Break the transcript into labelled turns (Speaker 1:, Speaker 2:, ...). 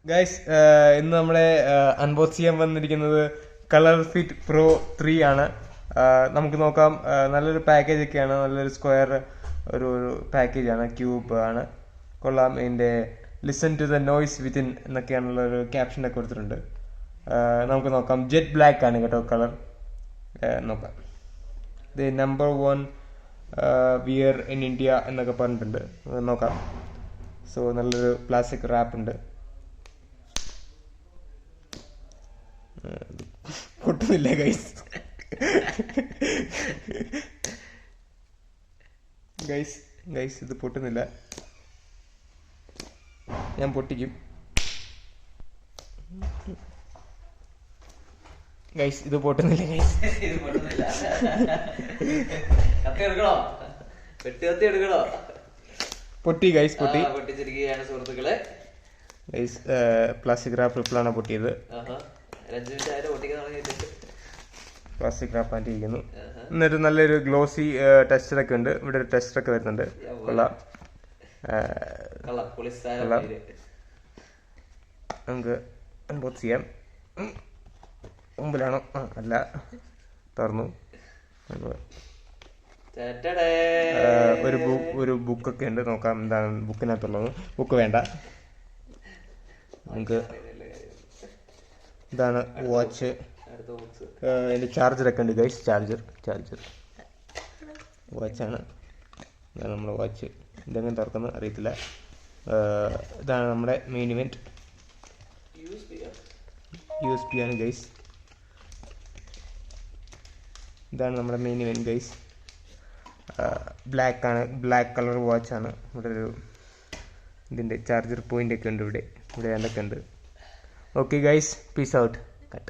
Speaker 1: Guys, ഇന്ന് നമ്മളെ unbox ചെയ്യാൻ വന്നിരിക്കുന്നത് colorFit Pro 3 ആണ്. നമുക്ക് നോക്കാം. നല്ലൊരു പാക്കേജ് ഒക്കെയാണ്, നല്ലൊരു സ്ക്വയർ ഒരു പാക്കേജാണ്, ക്യൂബ് ആണ്, കൊള്ളാം. ഇതിൻ്റെ listen to the noise within എന്നൊക്കെയാണുള്ള ഒരു ക്യാപ്ഷനൊക്കെ കൊടുത്തിട്ടുണ്ട്. നമുക്ക് നോക്കാം. ജെറ്റ് ബ്ലാക്ക് ആണ് കേട്ടോ കളർ. നോക്കാം. The number 1 wear in India എന്നൊക്കെ പറഞ്ഞിട്ടുണ്ട്. നോക്കാം. സോ നല്ലൊരു പ്ലാസ്റ്റിക് റാപ്പ് ഉണ്ട്. പൊട്ടുന്നില്ല ഗൈസ്. ഗൈസ് ഗൈസ് ഇത് പൊട്ടുന്നില്ല. ഞാൻ പൊട്ടിക്കും. ഗൈസ് ഇത് പൊട്ടുന്നില്ല. ഗൈസ് പൊട്ടി. ഗൈസ് പൊട്ടി.
Speaker 2: പൊട്ടിച്ചിരിക്കുകയാണ് സുഹൃത്തുക്കളെ.
Speaker 1: ഗൈസ് പ്ലാസ്റ്റിക് റാപ്പ് റിപ്പിളാണ് പൊട്ടിയത്. പ്ലാസ്റ്റിക് റാപ്പ് ആയിട്ടിരിക്കുന്നു. എന്നിട്ട് നല്ലൊരു ഗ്ലോസി ടെക്സ്ചറൊക്കെ ഉണ്ട്. ഇവിടെ ഒരു ടെക്സ്ചറൊക്കെ വരുന്നുണ്ട്. കൊള്ളാം. നമുക്ക് അൺബോക്സ് ചെയ്യാം. മുമ്പിലാണോ? അല്ല, തുറന്നു. ഒരു ബുക്കൊക്കെ ഉണ്ട്. നോക്കാം എന്താണ് ബുക്കിനകത്തുള്ളത്. ബുക്ക് വേണ്ട. നമുക്ക് ഇതാണ് വാച്ച്. അതിൻ്റെ ചാർജറൊക്കെ ഉണ്ട് ഗൈസ്. ചാർജർ വാച്ചാണ്. ഇതാണ് നമ്മുടെ വാച്ച്. ഇതെങ്ങനെ തുറക്കുന്നത് അറിയത്തില്ല. ഇതാണ് നമ്മുടെ മെയിൻ ഇവൻറ്റ്. USB ആണ് ഗൈസ്. ഇതാണ് നമ്മുടെ മെയിൻ ഇവൻറ്റ് ഗൈസ്. ബ്ലാക്ക് ആണ്, ബ്ലാക്ക് കളർ വാച്ചാണ്. ഇവിടെ ഒരു ഇതിൻ്റെ ചാർജർ പോയിൻ്റ് ഒക്കെ ഉണ്ട്. ഇവിടെ എന്തൊക്കെ ഉണ്ട്. Okay guys, peace out.